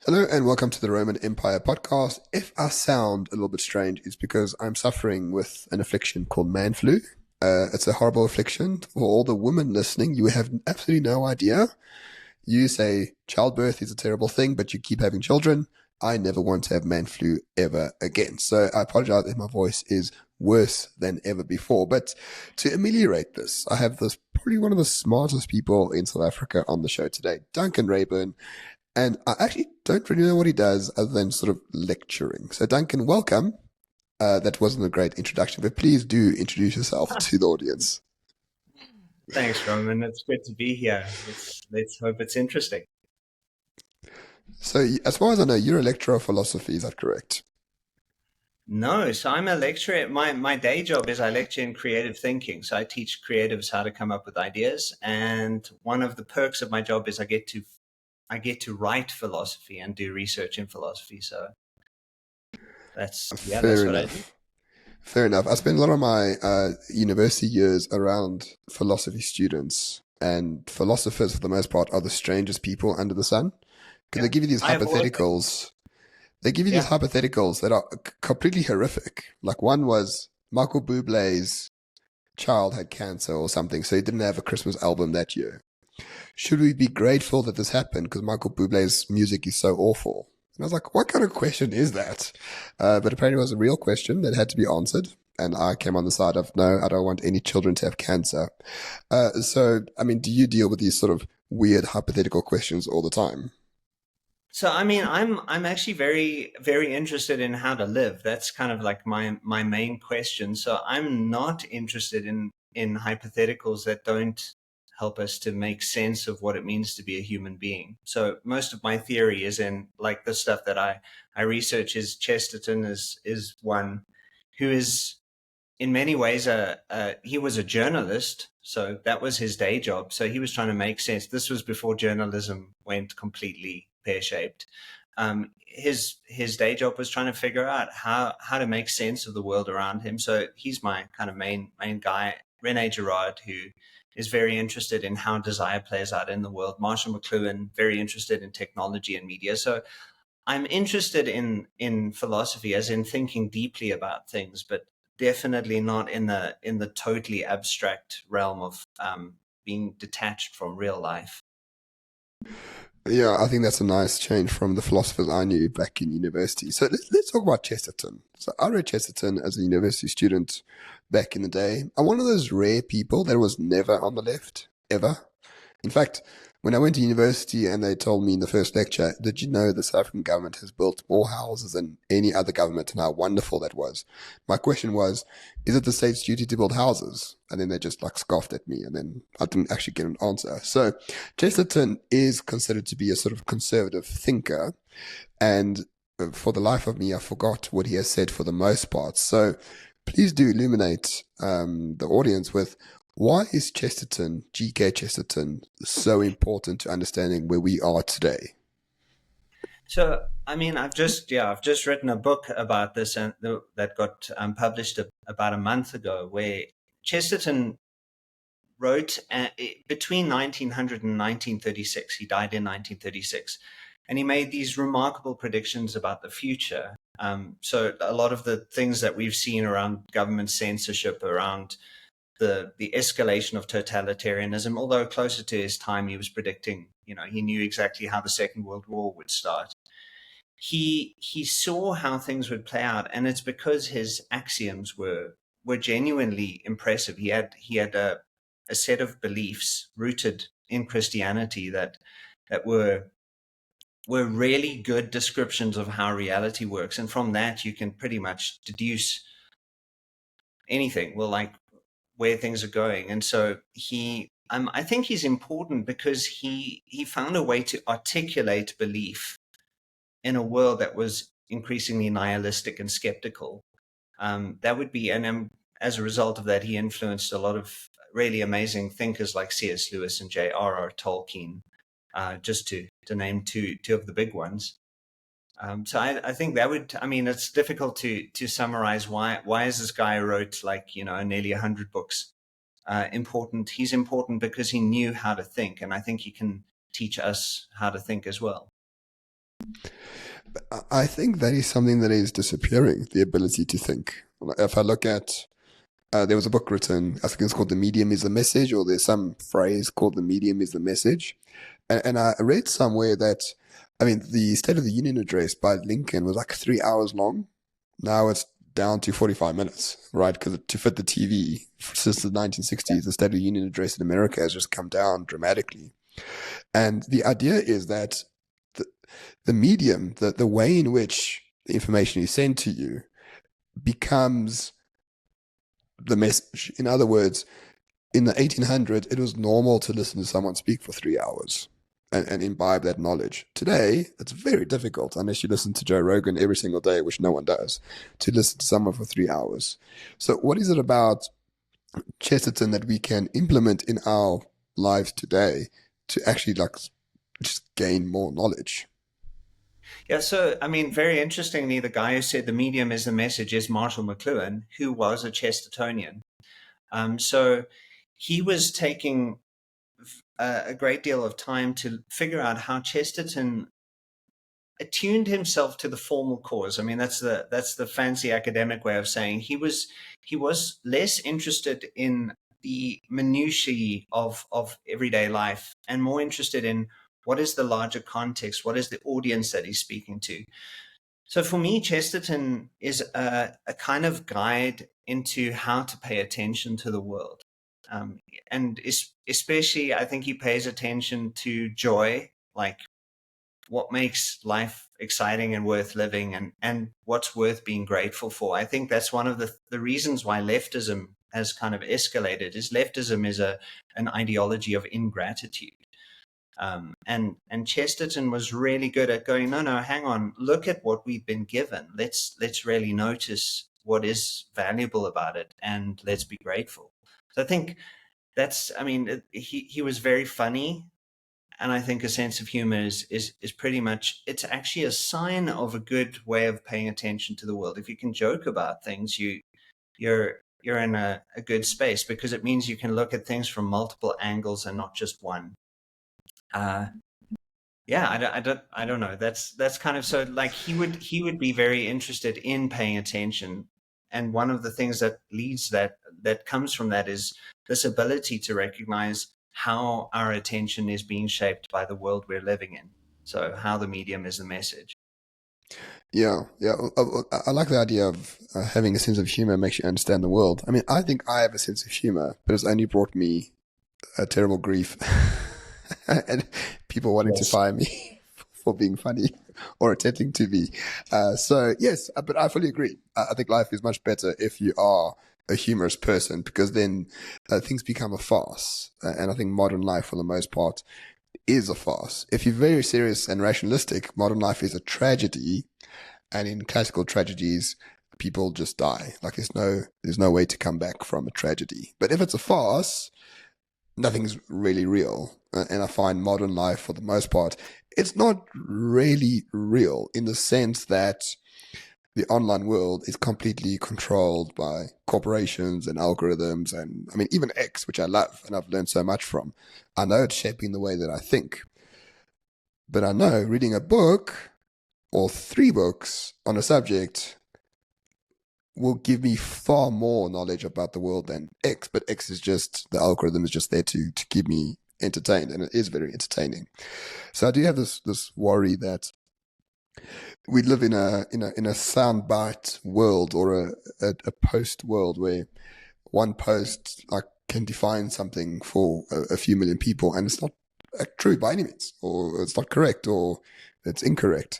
Hello and welcome to the Roman Empire podcast. If I sound a little bit strange, it's because I'm suffering with an affliction called man flu. It's a horrible affliction. For all the women listening, you have absolutely no idea. You say childbirth is a terrible thing, but you keep having children. I never want to have man flu ever again. So I apologize if my voice is worse than ever before. But to ameliorate this, I have this probably one of the smartest people in South Africa on the show today, Duncan Reyburn. And I actually don't really know what he does other than sort of lecturing. So, Duncan, welcome. That wasn't a great introduction, but please do introduce yourself to the audience. Thanks, Roman. It's good to be here. Let's hope it's interesting. So, as far as I know, you're a lecturer of philosophy. Is that correct? No, so I'm a lecturer. My day job is I lecture in creative thinking. So I teach creatives how to come up with ideas. And one of the perks of my job is I get to write philosophy and do research in philosophy. So that's Fair what I do. enough. Fair enough. I spent a lot of my university years around philosophy students, and philosophers, for the most part, are the strangest people under the sun because Yeah. they give you these I have always been. hypotheticals. They give you these Yeah. hypotheticals that are completely horrific. Like one was Michael Bublé's child had cancer or something, so he didn't have a Christmas album that year. Should we be grateful that this happened because Michael Bublé's music is so awful? And I was like, what kind of question is that? But apparently it was a real question that had to be answered. And I came on the side of, no, I don't want any children to have cancer. So, I mean, do you deal with these sort of weird hypothetical questions all the time? So I mean, I'm actually very interested in how to live. That's kind of like my main question. So I'm not interested in hypotheticals that don't help us to make sense of what it means to be a human being. So most of my theory is in like the stuff that I research is Chesterton is one who is in many ways he was a journalist, so that was his day job. So he was trying to make sense. This was before journalism went completely pear-shaped. His day job was trying to figure out how to make sense of the world around him. So he's my kind of main guy. Rene Girard, who is very interested in how desire plays out in the world. Marshall McLuhan, very interested in technology and media. So I'm interested in philosophy as in thinking deeply about things, but definitely not in the totally abstract realm of being detached from real life. Yeah, I think that's a nice change from the philosophers I knew back in university. So let's talk about Chesterton. So I read Chesterton as a university student back in the day. I'm one of those rare people that was never on the left, ever. In fact, when I went to university and they told me in the first lecture, did you know the South African government has built more houses than any other government and how wonderful that was? My question was, is it the state's duty to build houses? And then they just like scoffed at me and then I didn't actually get an answer. So Chesterton is considered to be a sort of conservative thinker. And for the life of me, I forgot what he has said for the most part. So please do illuminate the audience with why is Chesterton, G.K. Chesterton, so important to understanding where we are today? So I mean, I've just written a book about this and that got published about a month ago, where Chesterton wrote between 1900 and 1936. He died in 1936, and he made these remarkable predictions about the future. So a lot of the things that we've seen around government censorship, around the escalation of totalitarianism, although closer to his time, he was predicting. He knew exactly how the Second World War would start. He saw how things would play out, and it's because his axioms were genuinely impressive. He had a set of beliefs rooted in Christianity that were really good descriptions of how reality works, and from that you can pretty much deduce anything. Well, like where things are going, and so I think he's important because he found a way to articulate belief in a world that was increasingly nihilistic and skeptical. That would be, and as a result of that, he influenced a lot of really amazing thinkers like C.S. Lewis and J.R.R. Tolkien, just to name two of the big ones. So I think that would, I mean, it's difficult to summarize why is this guy who wrote like nearly 100 books important. He's important because he knew how to think, and I think he can teach us how to think as well. I think that is something that is disappearing, the ability to think. If I look at, there was a book written, I think it's called The Medium is the Message, or there's some phrase called The Medium is the Message. And I read somewhere that, I mean, the State of the Union address by Lincoln was like 3 hours long. Now it's down to 45 minutes, right? Because to fit the TV, since the 1960s, the State of the Union address in America has just come down dramatically. And the idea is that the, the medium, the way in which the information is sent to you becomes the message. In other words, in the 1800s, it was normal to listen to someone speak for 3 hours and imbibe that knowledge. Today, it's very difficult, unless you listen to Joe Rogan every single day, which no one does, to listen to someone for 3 hours. So what is it about Chesterton that we can implement in our lives today to actually like just gain more knowledge? Yeah, so I mean, very interestingly, the guy who said the medium is the message is Marshall McLuhan, who was a Chestertonian. So he was taking a great deal of time to figure out how Chesterton attuned himself to the formal cause. I mean, that's the fancy academic way of saying he was less interested in the minutiae of everyday life and more interested in what is the larger context, what is the audience that he's speaking to. So for me, Chesterton is a kind of guide into how to pay attention to the world. Um, and especially, I think he pays attention to joy, like what makes life exciting and worth living, and what's worth being grateful for. I think that's one of the reasons why leftism has kind of escalated, is leftism is an ideology of ingratitude. And Chesterton was really good at going, no, no, hang on, look at what we've been given. Let's really notice what is valuable about it, and let's be grateful. So I think that's, I mean, he was very funny, and I think a sense of humor is pretty much, it's actually a sign of a good way of paying attention to the world. If you can joke about things, you're in a good space, because it means you can look at things from multiple angles and not just one. Uh, yeah, I don't know. That's kind of, so like he would be very interested in paying attention, and one of the things that leads that comes from that is this ability to recognize how our attention is being shaped by the world we're living in. So how the medium is the message. Yeah, yeah. I like the idea of having a sense of humor makes you understand the world. I mean, I think I have a sense of humor, but it's only brought me a terrible grief and people wanting to Yes. fire me for being funny or attempting to be. So yes, but I fully agree. I think life is much better if you are a humorous person, because then things become a farce. And I think modern life, for the most part, is a farce. If you're very serious and rationalistic, modern life is a tragedy. And in classical tragedies, people just die. Like there's no way to come back from a tragedy. But if it's a farce, nothing's really real. And I find modern life, for the most part, it's not really real, in the sense that the online world is completely controlled by corporations and algorithms. And I mean, even X, which I love and I've learned so much from, I know it's shaping the way that I think. But I know reading a book or three books on a subject will give me far more knowledge about the world than X. But X is just, the algorithm is just there to keep me entertained, and it is very entertaining. So I do have this worry that we live in a soundbite world, or a post world, where one post like can define something for a few million people, and it's not true by any means, or it's not correct, or it's incorrect.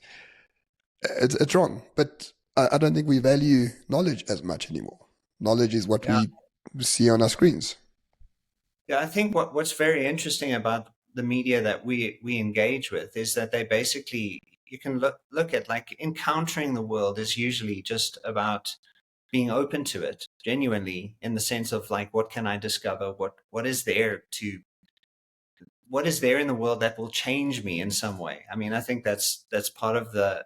It's wrong. But I don't think we value knowledge as much anymore. Knowledge is what Yeah. we see on our screens. Yeah, I think what's very interesting about the media that we engage with is that they basically, you can look at, like, encountering the world is usually just about being open to it genuinely, in the sense of, like, what can I discover, what is there in the world that will change me in some way. I mean, I think that's part of the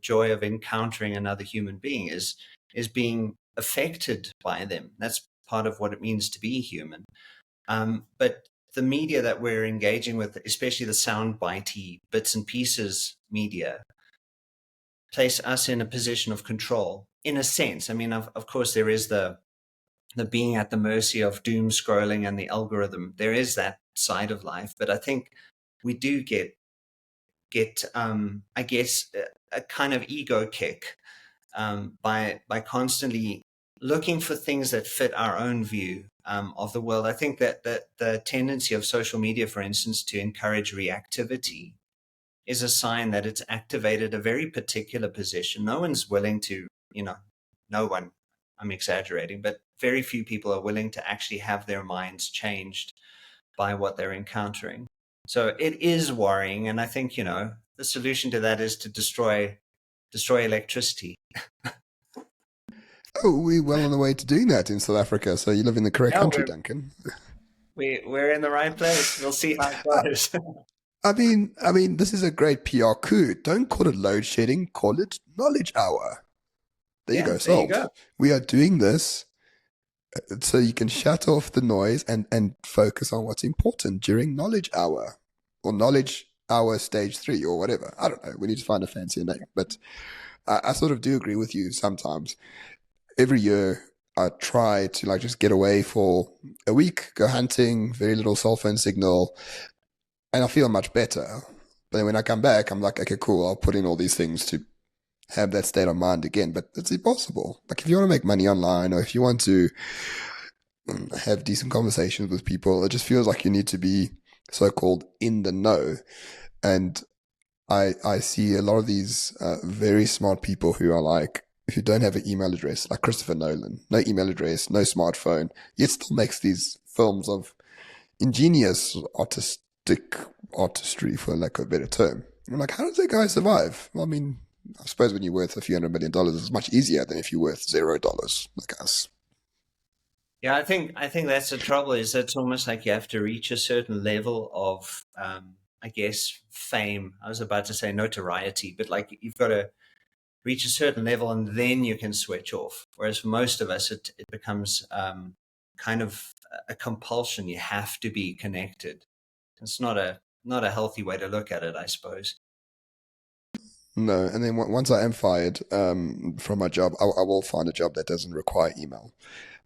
joy of encountering another human being, is being affected by them. That's part of what it means to be human. But the media that we're engaging with, especially the sound bitey bits and pieces media, place us in a position of control, in a sense. I mean, of course, there is the being at the mercy of doom scrolling and the algorithm. There is that side of life, but I think we do get I guess a kind of ego kick by constantly looking for things that fit our own view of the world. I think that the tendency of social media, for instance, to encourage reactivity is a sign that it's activated a very particular position. No one's willing to, no one, I'm exaggerating, but very few people are willing to actually have their minds changed by what they're encountering. So it is worrying. And I think, the solution to that is to destroy electricity. Oh, we're well on the way to doing that in South Africa. So you live in the correct Yeah, country, Duncan. we're in the right place. We'll see how it goes. This is a great PR coup. Don't call it load shedding. Call it knowledge hour. There you go. Solved. There you go. We are doing this so you can shut off the noise and focus on what's important during knowledge hour or knowledge hour stage 3 or whatever. I don't know. We need to find a fancier name. But I sort of do agree with you sometimes. Every year I try to just get away for a week, go hunting, very little cell phone signal, and I feel much better. But then when I come back, I'm like, okay, cool, I'll put in all these things to have that state of mind again. But it's impossible. Like if you want to make money online or if you want to have decent conversations with people, it just feels like you need to be so-called in the know. And I see a lot of these very smart people who don't have an email address, like Christopher Nolan, no email address, no smartphone, yet still makes these films of ingenious artistry, for lack of a better term. And I'm like, how does that guy survive? Well, I suppose when you're worth a few $100 million, it's much easier than if you're worth $0, like us. Yeah, I think that's the trouble. Is it's almost like you have to reach a certain level of, I guess, fame. I was about to say notoriety, but like you've got to reach a certain level and then you can switch off. Whereas for most of us, it becomes kind of a compulsion. You have to be connected. It's not a healthy way to look at it, I suppose. No, and then once I am fired from my job, I will find a job that doesn't require email.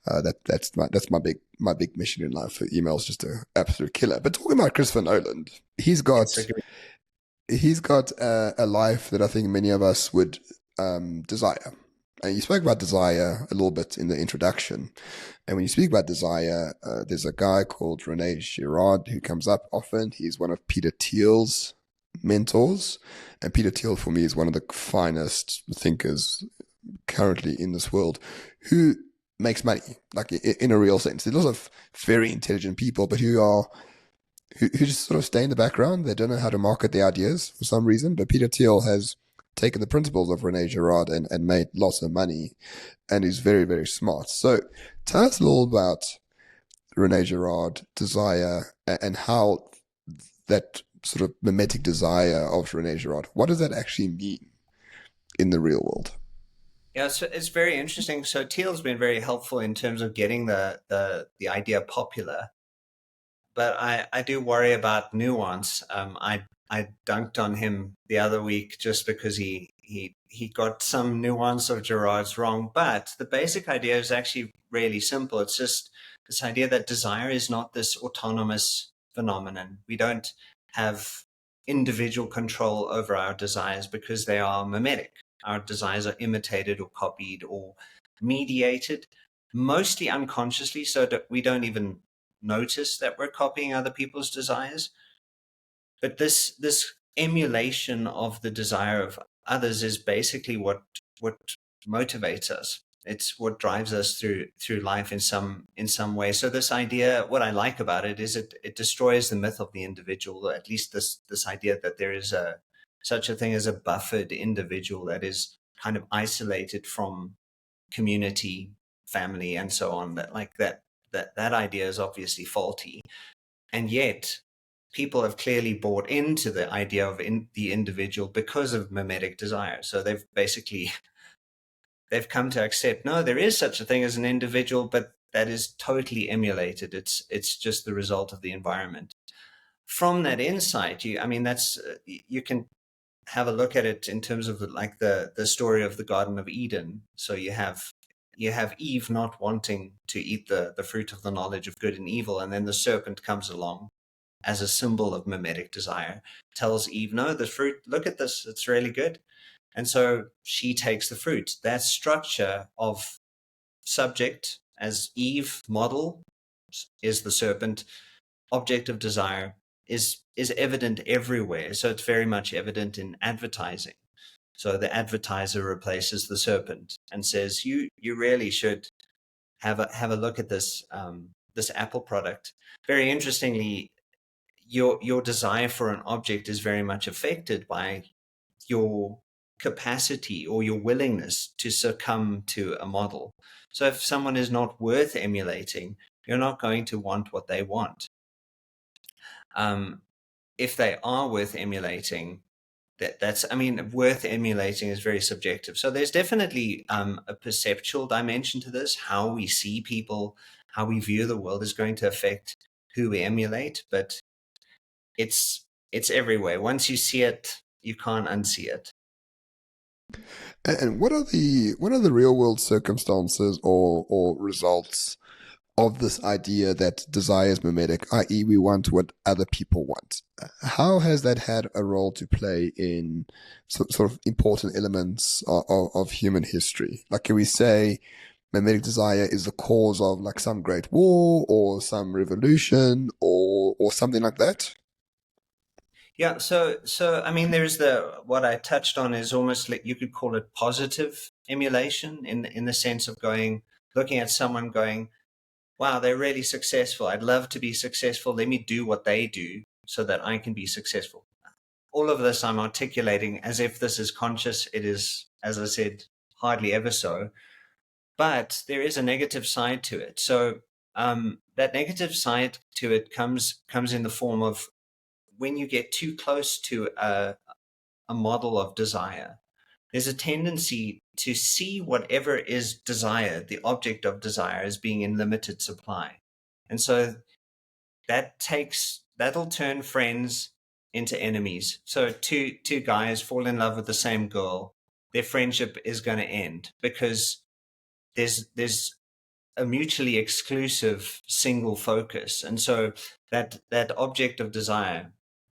That's my big mission in life. Email is just an absolute killer. But talking about Christopher Nolan, he's got a life that I think many of us would desire. And you spoke about desire a little bit in the introduction. And when you speak about desire, there's a guy called Rene Girard who comes up often. He's one of Peter Thiel's mentors. And Peter Thiel, for me, is one of the finest thinkers currently in this world who makes money, like in a real sense. There's lots of very intelligent people, but who just sort of stay in the background. They don't know how to market their ideas for some reason. But Peter Thiel has taken the principles of Rene Girard and made lots of money, and is very, very smart. So tell us a little about Rene Girard, desire, and how that sort of mimetic desire of Rene Girard, what does that actually mean in the real world? Yeah, so it's very interesting. So Thiel's been very helpful in terms of getting the idea popular, but I do worry about nuance. I dunked on him the other week just because he got some nuance of Girard's wrong. But the basic idea is actually really simple. It's just this idea that desire is not this autonomous phenomenon. We don't have individual control over our desires because they are mimetic. Our desires are imitated or copied or mediated, mostly unconsciously, so that we don't even notice that we're copying other people's desires. But this emulation of the desire of others is basically what motivates us. It's what drives us through life in some way. So this idea, what I like about it is it destroys the myth of the individual, or at least this idea that there is such a thing as a buffered individual that is kind of isolated from community, family, and so on. That idea is obviously faulty, and yet people have clearly bought into the idea of the individual because of mimetic desire. So they've come to accept, no, there is such a thing as an individual, but that is totally emulated. It's just the result of the environment. From that insight, you can have a look at it in terms of the story of the Garden of Eden. So you have Eve not wanting to eat the fruit of the knowledge of good and evil, and then the serpent comes along as a symbol of mimetic desire, tells Eve, no, the fruit, look at this, it's really good. And so she takes the fruit. That structure of subject as Eve, model is the serpent, object of desire is evident everywhere. So it's very much evident in advertising. So the advertiser replaces the serpent and says, you really should have a look at this Apple product. Very interestingly, your desire for an object is very much affected by your capacity or your willingness to succumb to a model. So if someone is not worth emulating, you're not going to want what they want. If they are worth emulating, worth emulating is very subjective. So there's definitely a perceptual dimension to this. How we see people, how we view the world is going to affect who we emulate, but it's everywhere. Once you see it, you can't unsee it. And what are the real world circumstances or results of this idea that desire is mimetic, i.e., we want what other people want? How has that had a role to play in sort of important elements of human history? Like, can we say mimetic desire is the cause of like some great war or some revolution or something like that? Yeah, so I mean, there's what I touched on is almost like you could call it positive emulation in the sense of looking at someone going, wow, they're really successful. I'd love to be successful. Let me do what they do so that I can be successful. All of this I'm articulating as if this is conscious. It is, as I said, hardly ever so. But there is a negative side to it. So that negative side to it comes in the form of when you get too close to a model of desire, there's a tendency to see whatever is desired, the object of desire, as being in limited supply. And so that'll turn friends into enemies. So two guys fall in love with the same girl, their friendship is going to end because there's a mutually exclusive single focus. And so that object of desire,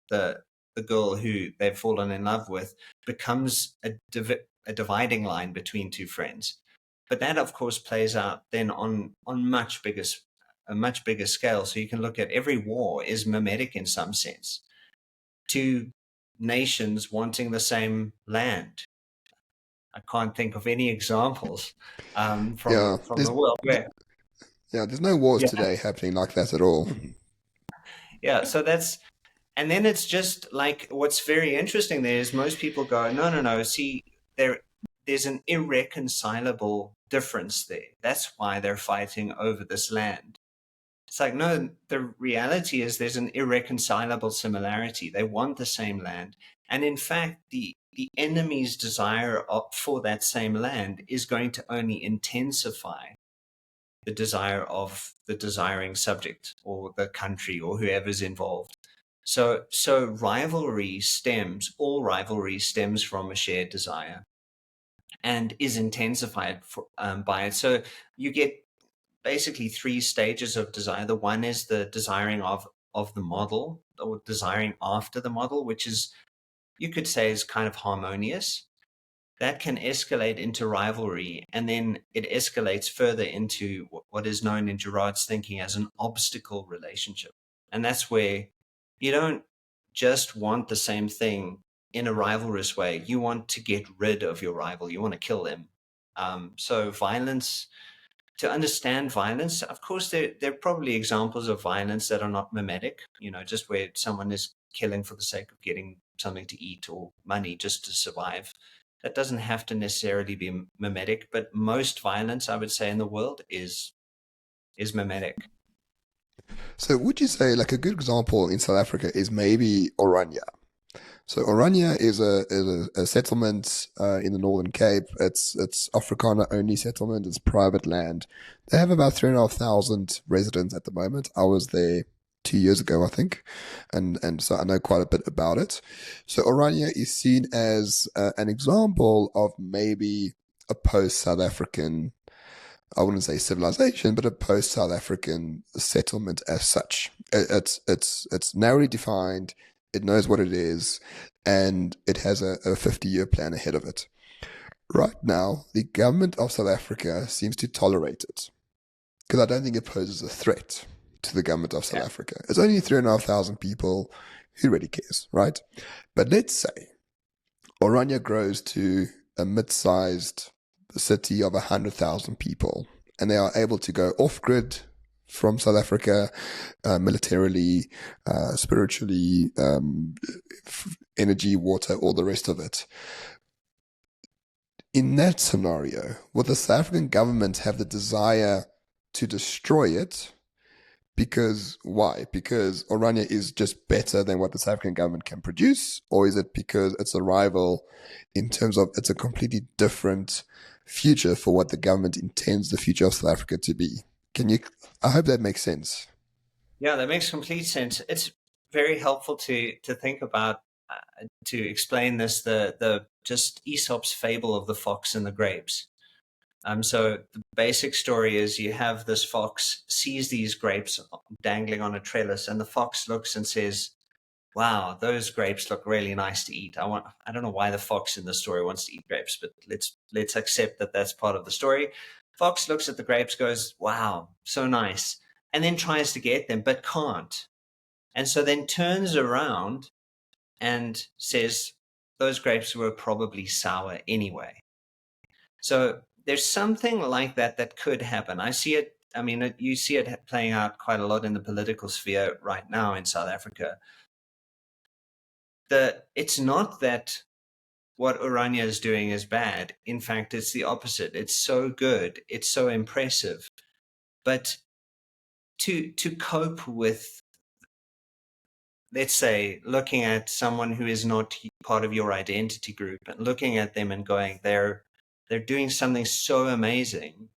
the girl who they've fallen in love with, becomes a dividing line between two friends. But that, of course, plays out then on a much bigger scale. So you can look at every war is mimetic in some sense. Two nations wanting the same land. I can't think of any examples Yeah, from the world where. there's no wars Yeah, today happening like that at all. yeah. So and then it's just like what's very interesting there is most people go, no, no, no. See, there's an irreconcilable difference there. That's why they're fighting over this land. It's like, no, the reality is there's an irreconcilable similarity. They want the same land. And in fact, the enemy's desire for that same land is going to only intensify the desire of the desiring subject or the country or whoever's involved. So all rivalry stems from a shared desire and is intensified by it. So you get basically three stages of desire. The one is the desiring of the model or desiring after the model, which is, you could say, is kind of harmonious. That can escalate into rivalry, and then it escalates further into what is known in Girard's thinking as an obstacle relationship. And that's where you don't just want the same thing in a rivalrous way. You want to get rid of your rival. You want to kill them. So violence, to understand violence, of course, there are probably examples of violence that are not mimetic, just where someone is killing for the sake of getting something to eat or money just to survive. That doesn't have to necessarily be mimetic, but most violence, I would say, in the world is mimetic. So would you say like a good example in South Africa is maybe Oranje? So Oranje is a settlement in the Northern Cape. It's Afrikaner only settlement. It's private land. They have about 3,500 residents at the moment. I was there 2 years ago, I think, and so I know quite a bit about it. So Orania is seen as an example of maybe a post-South African, I wouldn't say civilization, but a post-South African settlement as such. It's narrowly defined. It knows what it is, and it has a 50-year plan ahead of it. Right now, the government of South Africa seems to tolerate it because I don't think it poses a threat to the government of South Africa. It's only 3,500 people. Who really cares, right? But let's say Orania grows to a mid-sized city of 100,000 people, and they are able to go off-grid from South Africa, militarily, spiritually, energy, water, all the rest of it. In that scenario, would the South African government have the desire to destroy it? Because why? Because Orania is just better than what the South African government can produce? Or is it because it's a rival in terms of it's a completely different future for what the government intends the future of South Africa to be? I hope that makes sense. Yeah, that makes complete sense. It's very helpful to think about, to explain this, the just Aesop's fable of the fox and the grapes. So the basic story is you have this fox sees these grapes dangling on a trellis, and the fox looks and says, "Wow, those grapes look really nice to eat. I don't know why the fox in the story wants to eat grapes, but let's accept that that's part of the story." Fox looks at the grapes, goes, "Wow, so nice," and then tries to get them, but can't. And so then turns around and says, "Those grapes were probably sour anyway." So there's something like that that could happen. I see it. I mean, you see it playing out quite a lot in the political sphere right now in South Africa. It's not that what Orania is doing is bad. In fact, it's the opposite. It's so good. It's so impressive. But to cope with, let's say, looking at someone who is not part of your identity group and looking at them and going, they're doing something so amazing.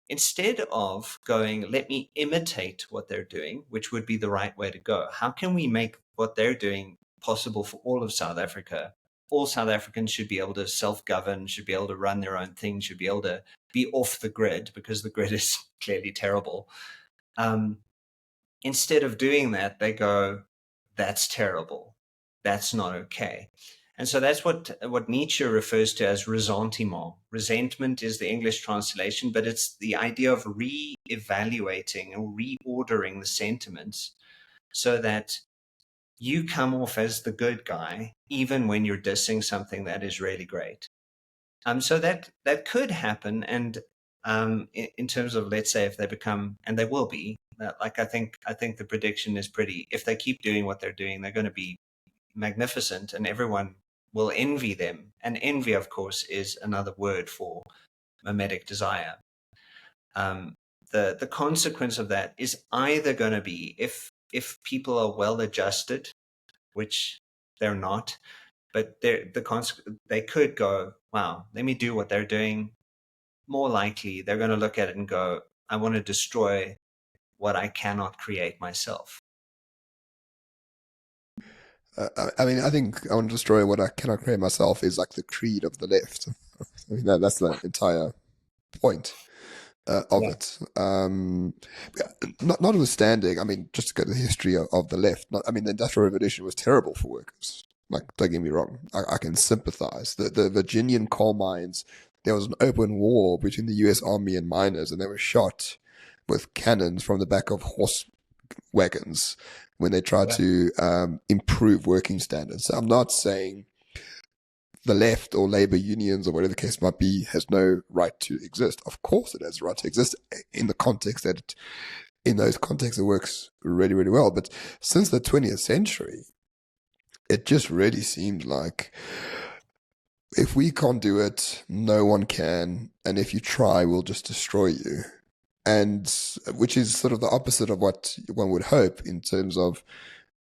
Instead of going, let me imitate what they're doing, which would be the right way to go. How can we make what they're doing possible for all of South Africa? All South Africans should be able to self-govern, should be able to run their own thing, should be able to be off the grid, because the grid is clearly terrible. Instead of doing that, they go, that's terrible. That's not okay. And so that's what Nietzsche refers to as ressentiment. Resentment is the English translation, but it's the idea of re-evaluating or reordering the sentiments so that you come off as the good guy, even when you're dissing something that is really great. So that could happen. And in terms of, let's say, if they become, and they will be, like I think the prediction is pretty, if they keep doing what they're doing, they're going to be magnificent and everyone will envy them. And envy, of course, is another word for mimetic desire. The consequence of that is either going to be, if people are well adjusted, which they're not, but they could go, wow, let me do what they're doing. More likely, they're going to look at it and go, I want to destroy what I cannot create myself. I think I want to destroy what I cannot create myself is like the creed of the left. I mean, that's the entire point of it. Notwithstanding, I mean, just to go to the history of the left, I mean, the Industrial Revolution was terrible for workers. Like, don't get me wrong, I can sympathize. The Virginian coal mines, there was an open war between the US Army and miners, and they were shot with cannons from the back of horse wagons when they try to improve working standards. So I'm not saying the left or labor unions or whatever the case might be has no right to exist. Of course it has a right to exist in the context that in those contexts it works really, really well. But since the 20th century, it just really seemed like if we can't do it, no one can. And if you try, we'll just destroy you. And which is sort of the opposite of what one would hope in terms of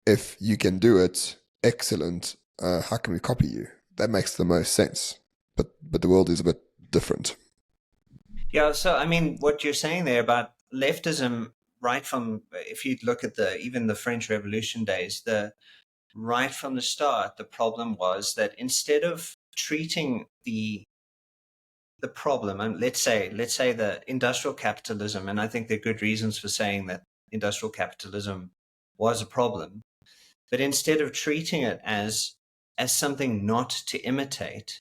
if you can do it, excellent, how can we copy you? That makes the most sense. But the world is a bit different. Yeah, so I mean, what you're saying there about leftism right from, if you look at even the French Revolution days, right from the start, the problem was that instead of treating the problem, and let's say the industrial capitalism, and I think there are good reasons for saying that industrial capitalism was a problem, but instead of treating it as something not to imitate,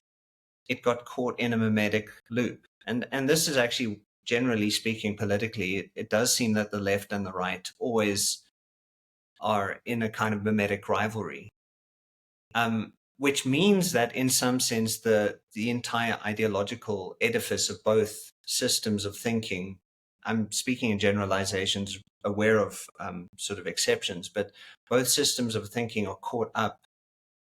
it got caught in a mimetic loop. And this is actually, generally speaking, politically, it does seem that the left and the right always are in a kind of mimetic rivalry, which means that in some sense the entire ideological edifice of both systems of thinking, I'm speaking in generalizations, aware of sort of exceptions, but both systems of thinking are caught up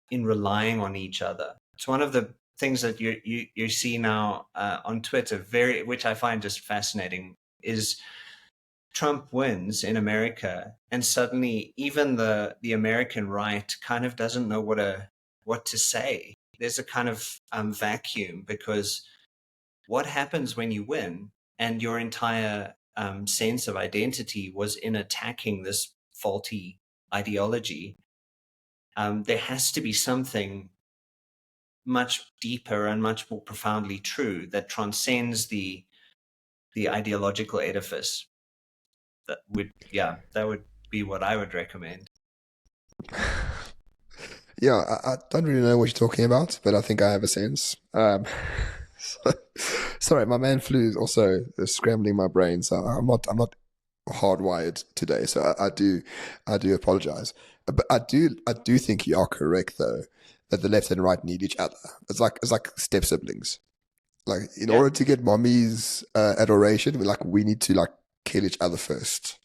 in relying on each other. It's one of the things that you see now on Twitter, which I find just fascinating, is Trump wins in America, and suddenly even the American right kind of doesn't know what to say. There's a kind of vacuum, because what happens when you win and your entire sense of identity was in attacking this faulty ideology? There has to be something much deeper and much more profoundly true that transcends the ideological edifice. That would be what I would recommend. Yeah, I don't really know what you're talking about, but I think I have a sense. Sorry, my man flu is also scrambling my brain, so I'm not hardwired today. So I do apologize, but I do think you are correct though, that the left and right need each other. It's like step siblings. Like in order to get mommy's adoration, we need to kill each other first.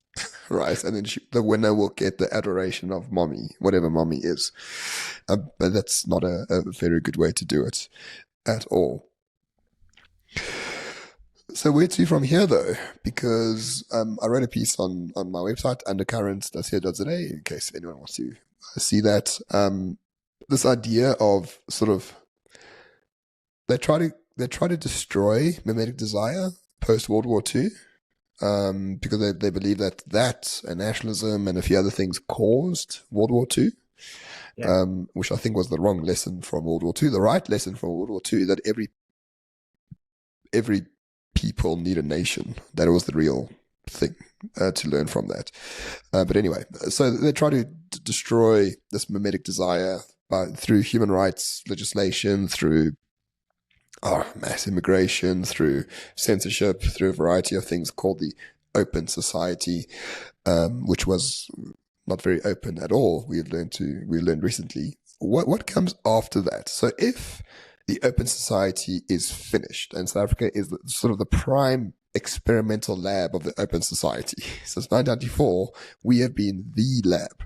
Right, and then the winner will get the adoration of mommy, whatever mommy is. But that's not a very good way to do it at all. So where to from here, though? Because I wrote a piece on my website, undercurrent.co.za, in case anyone wants to see that. This idea of sort of they try to destroy mimetic desire post World War II. Because they believe that and nationalism and a few other things caused World War II, which I think was the wrong lesson from World War II. The right lesson from World War II, that every people need a nation. That was the real thing to learn from that. But anyway, so they try to destroy this mimetic desire through human rights legislation, through mass immigration, through censorship, through a variety of things called the open society, which was not very open at all. We learned recently. What comes after that? So if the open society is finished, and South Africa is sort of the prime experimental lab of the open society. Since 1994, we have been the lab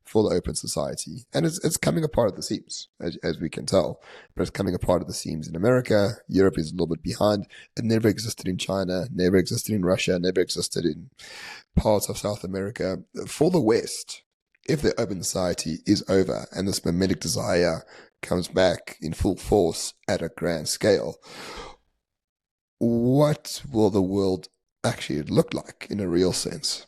for the open society, and it's coming apart at the seams, as we can tell. But it's coming apart at the seams in America. Europe is a little bit behind. It never existed in China, never existed in Russia, never existed in parts of South America. For the West, if the open society is over and this mimetic desire comes back in full force at a grand scale, what will the world actually look like in a real sense?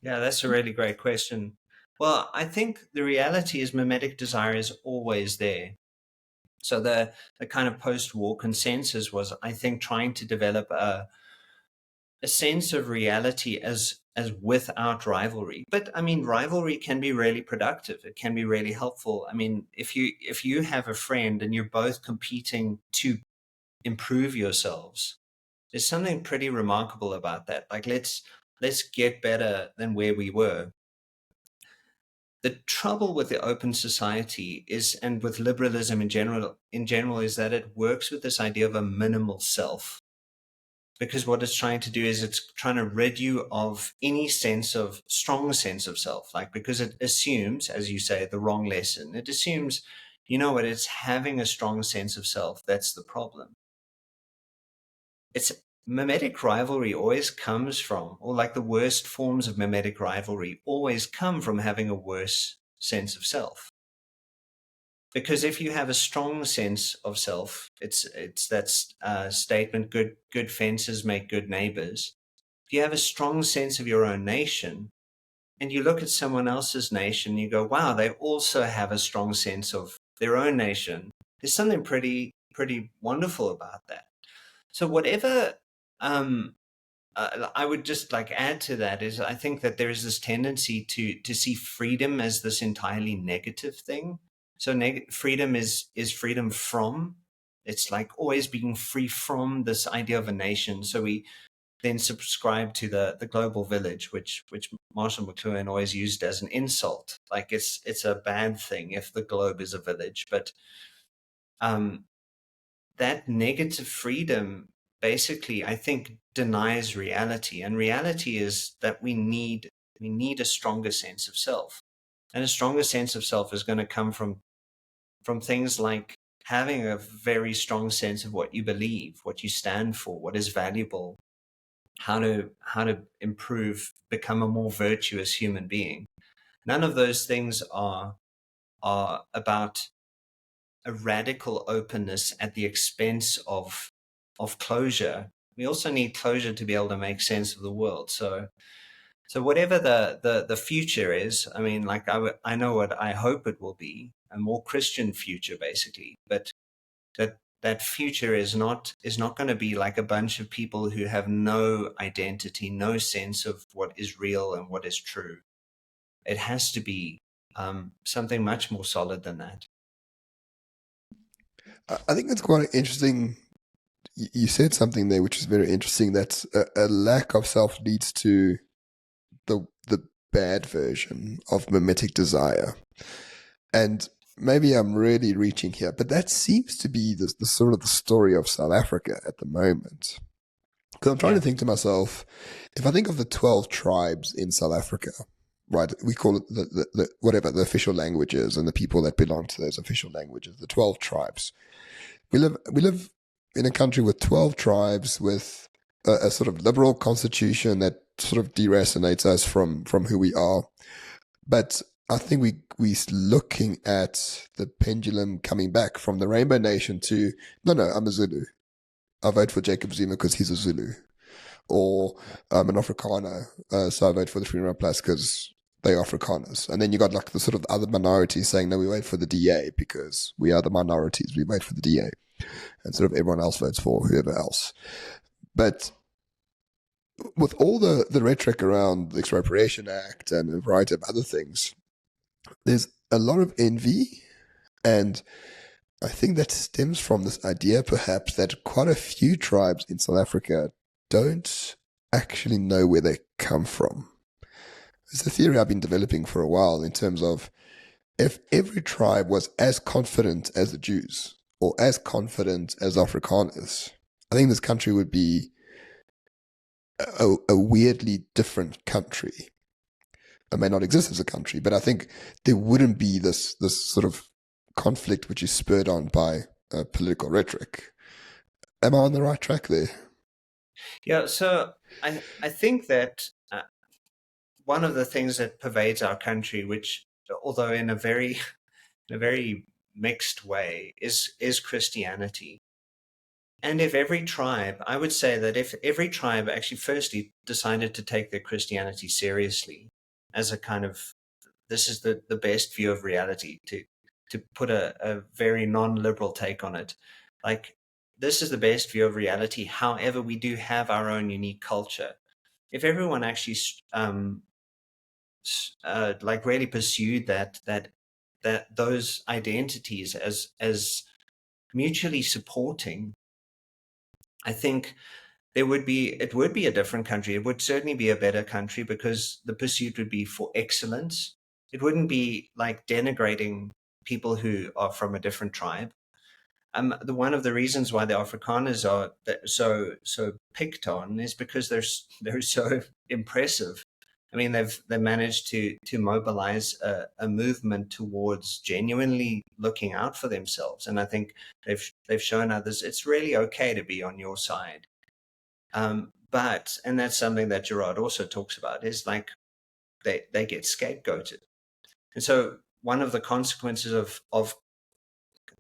Yeah, that's a really great question. Well, I think the reality is mimetic desire is always there. So the kind of post-war consensus was, I think, trying to develop a sense of reality as without rivalry. But I mean, rivalry can be really productive. It can be really helpful. I mean, if you have a friend and you're both competing to improve yourselves, there's something pretty remarkable about that. Like, let's get better than where we were. The trouble with the open society is, and with liberalism in general, is that it works with this idea of a minimal self. Because what it's trying to do is it's trying to rid you of any strong sense of self. Like, because it assumes, as you say, the wrong lesson. It assumes, it's having a strong sense of self that's the problem. It's mimetic rivalry always comes from, or like the worst forms of mimetic rivalry always come from having a worse sense of self. Because if you have a strong sense of self, it's that statement, good fences make good neighbors. if you have a strong sense of your own nation, and you look at someone else's nation, you go, wow, they also have a strong sense of their own nation. There's something pretty wonderful about that. So whatever I would just like add to that is I think that there is this tendency to see freedom as this entirely negative thing. So freedom is freedom from. It's like always being free from this idea of a nation. So we then subscribe to the global village, which Marshall McLuhan always used as an insult. Like it's a bad thing if the globe is a village, but um, that negative freedom basically, I think, denies reality, and reality is that we need a stronger sense of self, and a stronger sense of self is going to come from things like having a very strong sense of what you believe, what you stand for, what is valuable, how to improve, become a more virtuous human being. None of those things are about a radical openness at the expense of closure. We also need closure to be able to make sense of the world. So whatever the future is, I mean, like I know what I hope it will be, a more Christian future, basically. But that future is not going to be like a bunch of people who have no identity, no sense of what is real and what is true. It has to be something much more solid than that. I think that's quite interesting. You said something there which is very interesting, that a lack of self leads to the bad version of mimetic desire. And maybe I'm really reaching here, but that seems to be the sort of the story of South Africa at the moment. Because I'm trying to think to myself, if I think of the 12 tribes in South Africa, right, we call it the whatever the official languages and the people that belong to those official languages, the 12 tribes. We live in a country with 12 tribes, with a sort of liberal constitution that sort of deracinates us from who we are. But I think we're looking at the pendulum coming back from the Rainbow Nation to, no, I'm a Zulu. I vote for Jacob Zuma because he's a Zulu. Or I'm an Afrikaner, so I vote for the Freedom Plus because they're Afrikaners. And then you got like the sort of other minorities saying, no, we wait for the DA because we are the minorities. We wait for the DA. And sort of everyone else votes for whoever else. But with all the rhetoric around the Expropriation Act and a variety of other things, there's a lot of envy, and I think that stems from this idea perhaps that quite a few tribes in South Africa don't actually know where they come from. It's a theory I've been developing for a while in terms of if every tribe was as confident as the Jews or as confident as Afrikaners, I think this country would be a weirdly different country. It may not exist as a country, but I think there wouldn't be this sort of conflict which is spurred on by political rhetoric. Am I on the right track there? Yeah, so I think that one of the things that pervades our country, which although in a very mixed way, is Christianity. And if every tribe, I would say that if every tribe actually firstly decided to take their Christianity seriously as a kind of, this is the best view of reality, to put a very non-liberal take on it. Like, this is the best view of reality. However, we do have our own unique culture. If everyone actually like really pursued that those identities as mutually supporting, I think it would be a different country. It would certainly be a better country because the pursuit would be for excellence. It wouldn't be like denigrating people who are from a different tribe. One of the reasons why the Afrikaners are so picked on is because they're so impressive. I mean, they've managed to mobilize a movement towards genuinely looking out for themselves, and I think they've shown others it's really okay to be on your side. But and that's something that Girard also talks about, is like they get scapegoated, and so one of the consequences of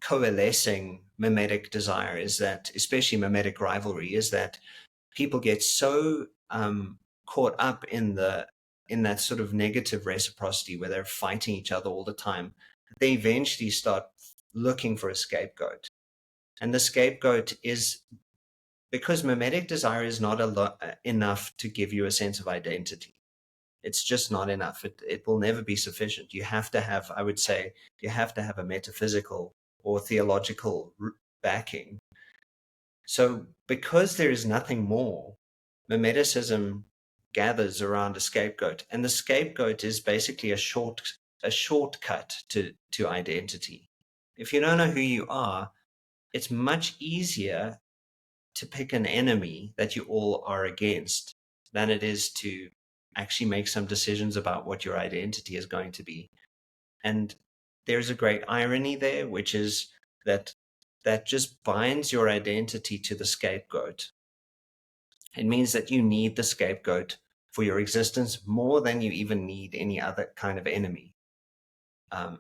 coalescing mimetic desire is that, especially mimetic rivalry, is that people get so caught up in that sort of negative reciprocity where they're fighting each other all the time, they eventually start looking for a scapegoat. And the scapegoat is, because mimetic desire is not enough to give you a sense of identity. It's just not enough. It will never be sufficient. You have to have, I would say, you have to have a metaphysical or theological backing. So because there is nothing more, mimeticism gathers around a scapegoat, and the scapegoat is basically a shortcut to identity. If you don't know who you are, it's much easier to pick an enemy that you all are against than it is to actually make some decisions about what your identity is going to be. And there's a great irony there, which is that just binds your identity to the scapegoat. It means that you need the scapegoat for your existence more than you even need any other kind of enemy.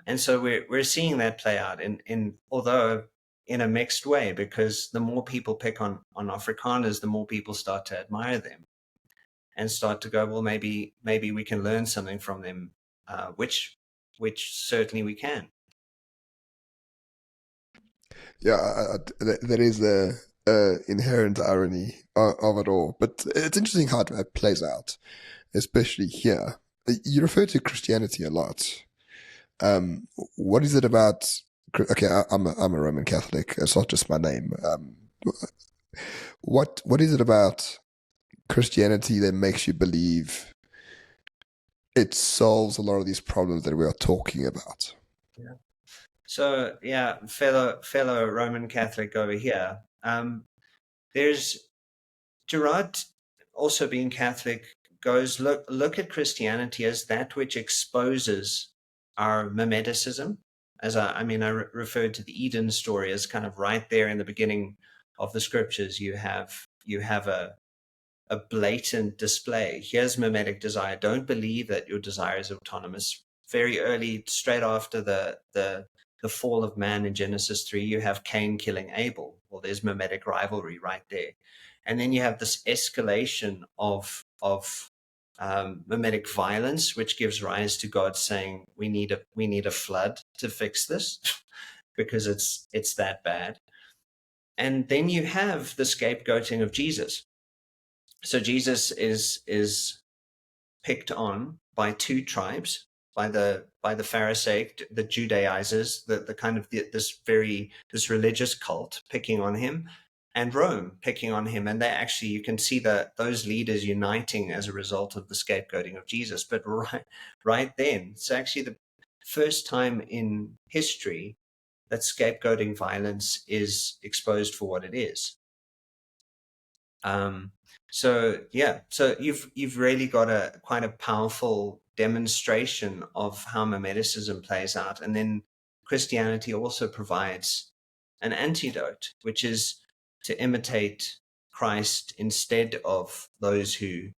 And so we're seeing that play out in although in a mixed way, because the more people pick on Afrikaners, the more people start to admire them and start to go, well, maybe we can learn something from them, which certainly we can. Yeah, that is the inherent irony of it all. But it's interesting how it plays out, especially here. You refer to Christianity a lot. What is it about? Okay, I'm a Roman Catholic. It's not just my name. What is it about Christianity that makes you believe it solves a lot of these problems that we are talking about? Yeah. So yeah, fellow Roman Catholic over here. There's Girard, also being Catholic, goes look at Christianity as that which exposes our mimeticism. As I referred to the Eden story as kind of right there in the beginning of the scriptures. You have a blatant display. Here's mimetic desire. Don't believe that your desire is autonomous. Very early, straight after the fall of man in Genesis 3, you have Cain killing Abel. Well, there's mimetic rivalry right there. And then you have this escalation of mimetic violence, which gives rise to God saying, we need a flood to fix this because it's that bad. And then you have the scapegoating of Jesus. So Jesus is picked on by two tribes, by the Pharisaic, the Judaizers, the kind of this religious cult picking on him, and Rome picking on him. And they actually, you can see those leaders uniting as a result of the scapegoating of Jesus. But right then, it's actually the first time in history that scapegoating violence is exposed for what it is. So you've really got quite a powerful demonstration of how mimeticism plays out, and then Christianity also provides an antidote, which is to imitate Christ instead of those who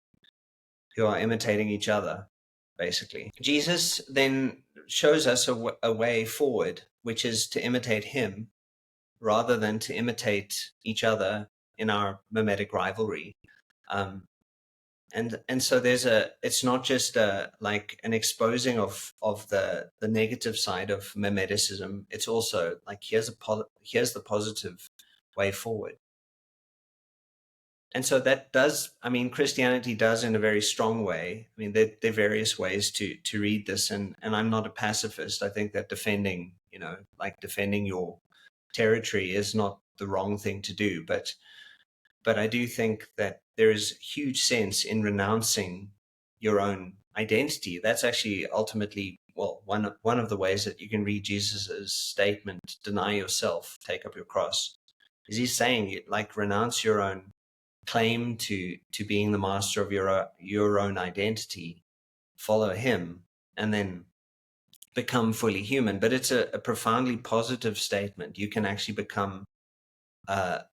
are imitating each other, basically. Jesus then shows us a way forward, which is to imitate him rather than to imitate each other in our mimetic rivalry. And so it's not just like an exposing of the negative side of mimeticism. It's also like here's the positive way forward. And so that does, Christianity does in a very strong way. There are various ways to read this, and I'm not a pacifist. I think that defending your territory is not the wrong thing to do, but I do think that there is huge sense in renouncing your own identity. That's actually ultimately, well, one of the ways that you can read Jesus's statement, deny yourself, take up your cross, is he's saying, like, renounce your own claim to being the master of your own identity, follow him, and then become fully human. But it's a profoundly positive statement. You can actually become a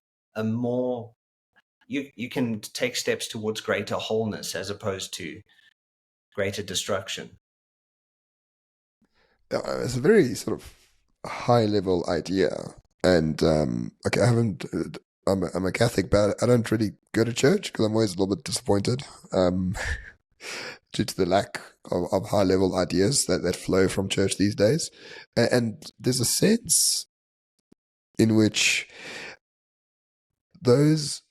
more you can take steps towards greater wholeness as opposed to greater destruction. It's a very sort of high level idea, and okay, I'm a Catholic, but I don't really go to church because I'm always a little bit disappointed due to the lack of high level ideas that flow from church these days. And there's a sense in which those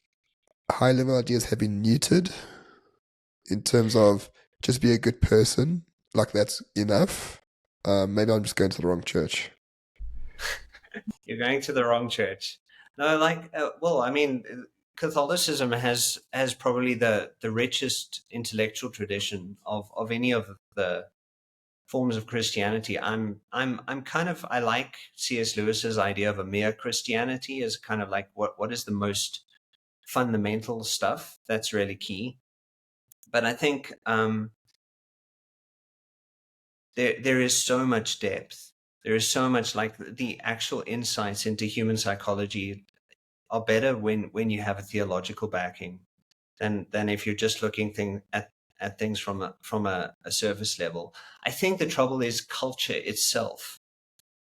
high level ideas have been neutered in terms of just be a good person, like that's enough. Maybe I'm just going to the wrong church. You're going to the wrong church. No, like, well, I mean, Catholicism has probably the richest intellectual tradition of any of the forms of Christianity. I'm kind of, I like C.S. Lewis's idea of a mere Christianity as kind of like what is the most fundamental stuff that's really key. But I think there is so much depth. There is so much, like, the actual insights into human psychology are better when you have a theological backing than if you're just looking at things from a surface level. I think the trouble is culture itself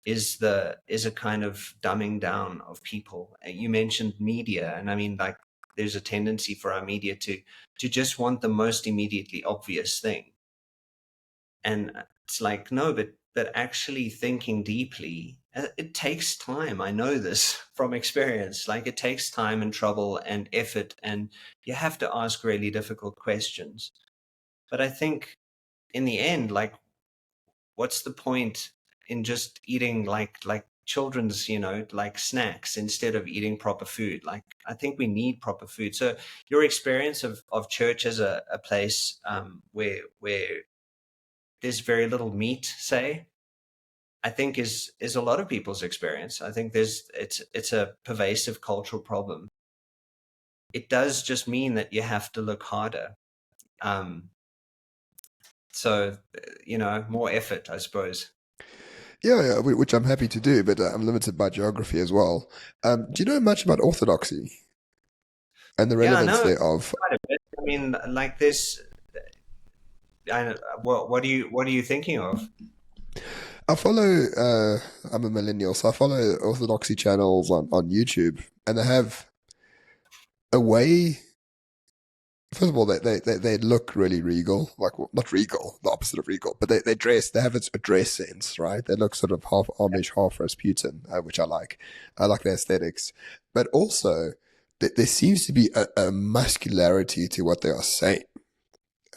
is a kind of dumbing down of people. You mentioned media, and I mean, like, there's a tendency for our media to just want the most immediately obvious thing. And it's like, no, but actually thinking deeply, it takes time. I know this from experience. Like, it takes time and trouble and effort, and you have to ask really difficult questions. But I think in the end, like, what's the point in just eating like children's, like, snacks instead of eating proper food? Like, I think we need proper food. So your experience of church as a place where there's very little meat, say, I think is a lot of people's experience. I think it's a pervasive cultural problem. It does just mean that you have to look harder. Um, so, more effort, I suppose. Yeah, which I'm happy to do, but I'm limited by geography as well. Do you know much about orthodoxy and the Yeah, relevance no, thereof? quite a bit. I mean, like this. What are you thinking of? I follow. I'm a millennial, so I follow orthodoxy channels on YouTube, and they have a way. First of all, they look really regal, like, well, not regal, the opposite of regal, but they dress. They have a dress sense, right? They look sort of half Amish, half Rasputin, which I like. I like the aesthetics, but also there seems to be a muscularity to what they are saying,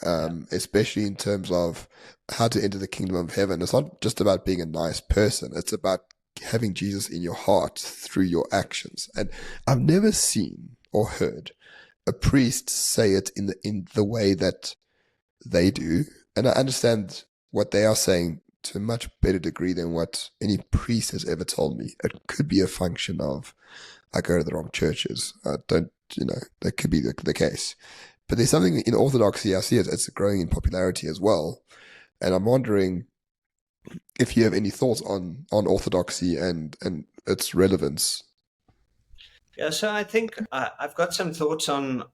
Yeah, especially in terms of how to enter the kingdom of heaven. It's not just about being a nice person; it's about having Jesus in your heart through your actions. And I've never seen or heard a priest say it in the way that they do. And I understand what they are saying to a much better degree than what any priest has ever told me. It could be a function of I go to the wrong churches. I don't, that could be the case. But there's something in orthodoxy, I see it's growing in popularity as well. And I'm wondering if you have any thoughts on orthodoxy and its relevance. yeah. So I think I've got some thoughts on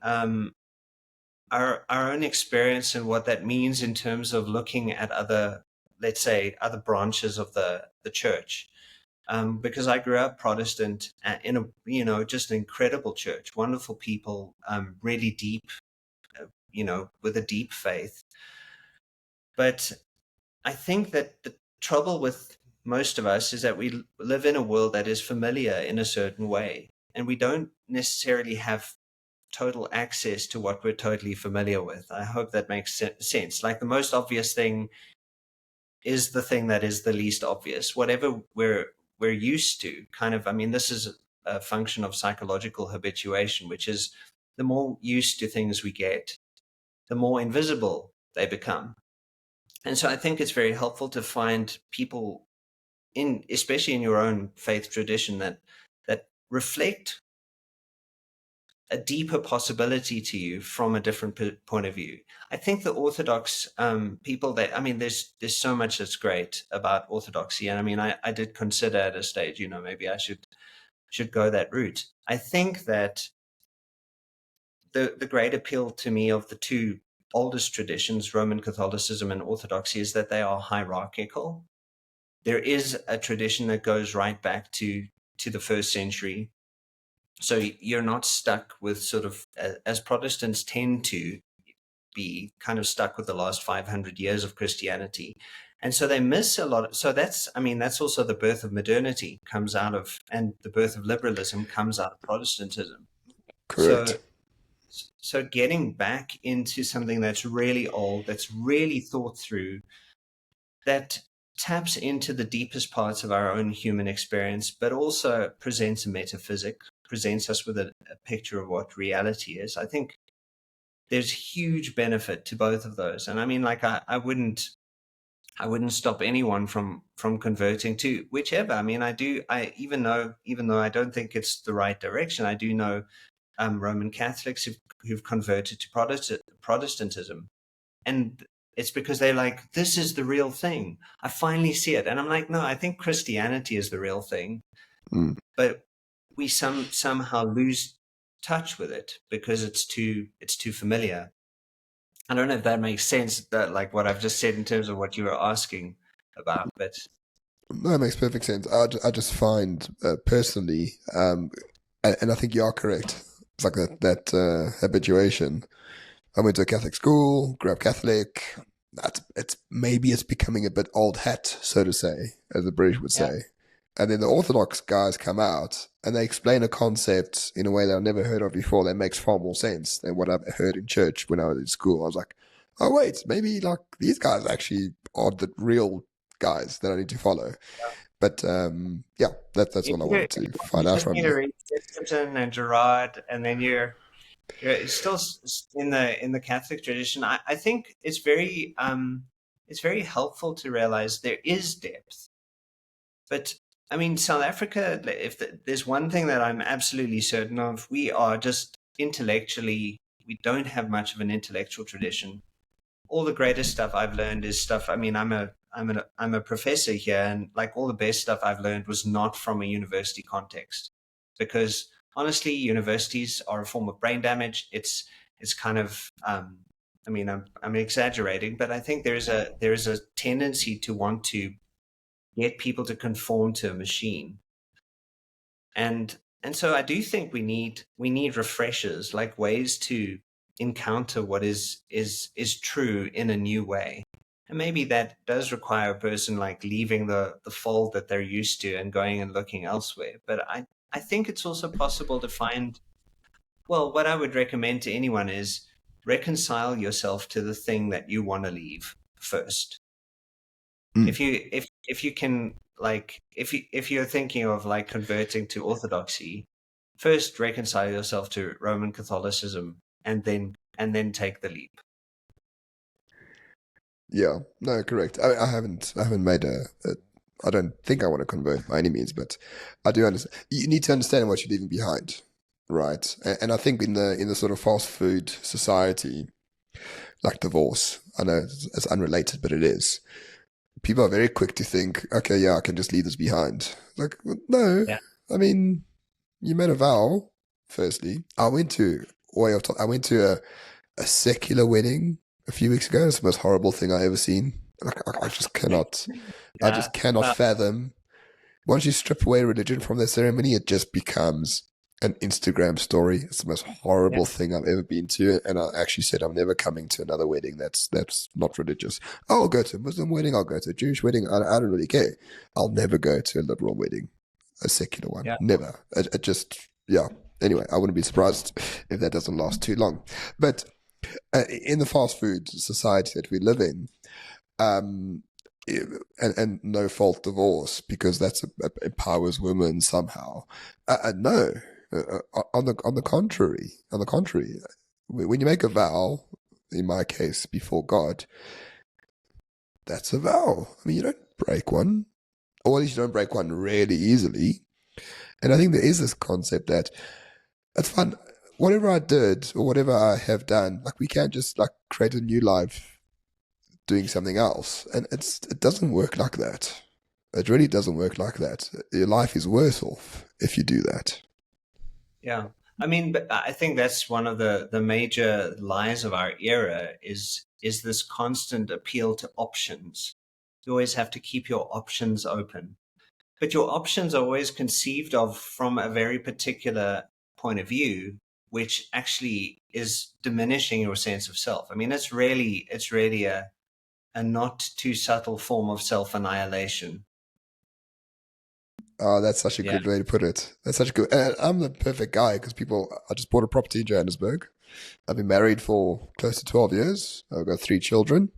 our own experience and what that means in terms of looking at other, let's say, other branches of the church. Because I grew up Protestant in a, just an incredible church, wonderful people, really deep, with a deep faith. But I think that the trouble with most of us is that we live in a world that is familiar in a certain way, and we don't necessarily have total access to what we're totally familiar with. I hope that makes sense. Like, the most obvious thing is the thing that is the least obvious. Whatever we're used to, kind of. I mean, this is a function of psychological habituation, which is the more used to things we get, the more invisible they become. And so I think it's very helpful to find people especially in your own faith tradition, that reflect a deeper possibility to you from a different point of view. I think the Orthodox people, that, I mean, there's so much that's great about Orthodoxy, and I mean, I did consider at a stage, maybe I should go that route. I think that the great appeal to me of the two oldest traditions, Roman Catholicism and Orthodoxy, is that they are hierarchical. There is a tradition that goes right back to the first century, So you're not stuck with sort of, as Protestants tend to be, kind of stuck with the last 500 years of Christianity. And so they miss a lot. So that's, I mean, that's also the birth of modernity comes out of, and the birth of liberalism comes out of Protestantism. So, Correct. so getting back into something that's really old, that's really thought through, that taps into the deepest parts of our own human experience, but also presents a metaphysic, presents us with a picture of what reality is. I think there's huge benefit to both of those. And I mean, like, I wouldn't stop anyone from converting to whichever. I mean, even though I don't think it's the right direction, I do know Roman Catholics who've converted to Protestantism, and it's because they're like, this is the real thing. I finally see it, and I'm like, no, I think Christianity is the real thing, Mm. but we somehow lose touch with it because it's too familiar. I don't know if that makes sense, that like what I've just said in terms of what you were asking about, but No, that makes perfect sense. I just find personally, and I think you are correct. It's like that habituation. I went to a Catholic school, grew up Catholic. It's becoming a bit old hat, so to say, as the British would yeah, say. And then the Orthodox guys come out and they explain a concept in a way that I've never heard of before that makes far more sense than what I've heard in church when I was in school. I was like, oh wait, maybe like these guys actually are the real guys that I need to follow. But yeah, that's all I wanted to you find out just from need to you. read Chesterton and Girard, and then you're still in the Catholic tradition. I think it's very helpful to realize there is depth. But I mean, South Africa, if there's one thing that I'm absolutely certain of, we are just intellectually, we don't have much of an intellectual tradition. All the greatest stuff I've learned is stuff. I mean, I'm a professor here, and like all the best stuff I've learned was not from a university context, because honestly, universities are a form of brain damage. It's kind of I mean, I'm exaggerating, but I think there is a tendency to want to get people to conform to a machine, and so I do think we need refreshers, like ways to encounter what is true in a new way. And maybe that does require a person like leaving the fold that they're used to and going and looking elsewhere. But I think it's also possible to find, well, what I would recommend to anyone is reconcile yourself to the thing that you want to leave first. Mm. If you can, like, if you're thinking of like converting to Orthodoxy, first reconcile yourself to Roman Catholicism, and then take the leap. Yeah, no, correct. I haven't made I don't think I want to convert by any means, but I do understand. You need to understand what you're leaving behind, right? And I think in the sort of fast food society, like divorce, I know it's unrelated, but it is. People are very quick to think, okay, yeah, I can just leave this behind. Like, well, no, Yeah. I mean, you made a vow. Firstly, I went to a secular wedding a few weeks ago. It's the most horrible thing I ever seen. Like, I just cannot, I Yeah. just cannot Well, fathom. Once you strip away religion from the ceremony, it just becomes an Instagram story. It's the most yeah. horrible thing I've ever been to, and I actually said I'm never coming to another wedding that's not religious. I'll go to a Muslim wedding. I'll go to a Jewish wedding. I don't really care. I'll never go to a liberal wedding, a secular one. Yeah. Never. It just yeah. Anyway, I wouldn't be surprised if that doesn't last too long. But in the fast food society that we live in, um, and no fault divorce because that's empowers women somehow. No, on the contrary, when you make a vow, in my case, before God, that's a vow. I mean, you don't break one, or at least you don't break one really easily. And I think there is this concept that it's fun. Whatever I did or whatever I have done, like we can't just like create a new life doing something else. And it doesn't work like that. It really doesn't work like that. Your life is worse off if you do that. Yeah. I mean, but I think that's one of the major lies of our era is this constant appeal to options. You always have to keep your options open. But your options are always conceived of from a very particular point of view, which actually is diminishing your sense of self. I mean, it's really a not too subtle form of self-annihilation. Oh, that's such a Yeah. good way to put it. That's such a good. And I'm the perfect guy because I just bought a property in Johannesburg. I've been married for close to 12 years. I've got 3 children.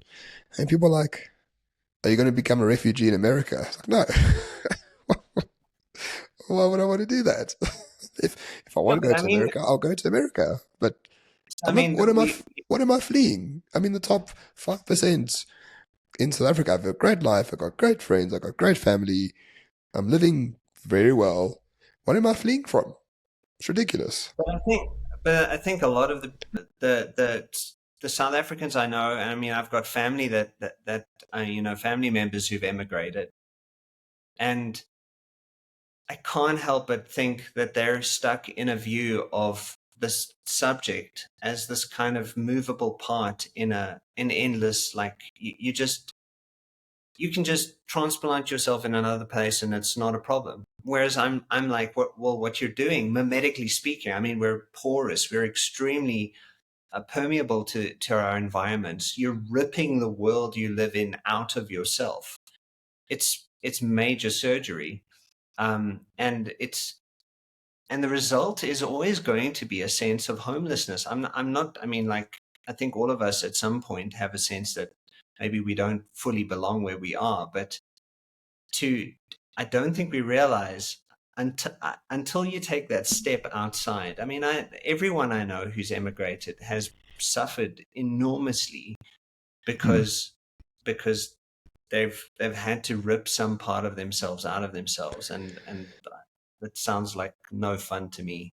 And people are like, are you going to become a refugee in America? It's like, no. Why would I want to do that? if I Yeah, want to but go to America, I'll go to America. But I I'm not. mean, What am I fleeing? I'm in the top 5% in South Africa. I've a great life. I've got great friends. I've got great family. I'm living very well. What am I fleeing from? It's ridiculous. but I think a lot of the the South Africans I know, and I mean, I've got family that family members who've emigrated, and I can't help but think that they're stuck in a view of this subject as this kind of movable part in an endless, like you can just transplant yourself in another place and it's not a problem. Whereas I'm like, what you're doing, mimetically speaking, I mean, we're porous, we're extremely permeable to our environments. You're ripping the world you live in out of yourself. It's major surgery, and the result is always going to be a sense of homelessness. I'm not. I mean, like, I think all of us at some point have a sense that maybe we don't fully belong where we are, but to I don't think we realize until you take that step outside. I mean, everyone I know who's emigrated has suffered enormously because because they've had to rip some part of themselves out of themselves, and that sounds like no fun to me.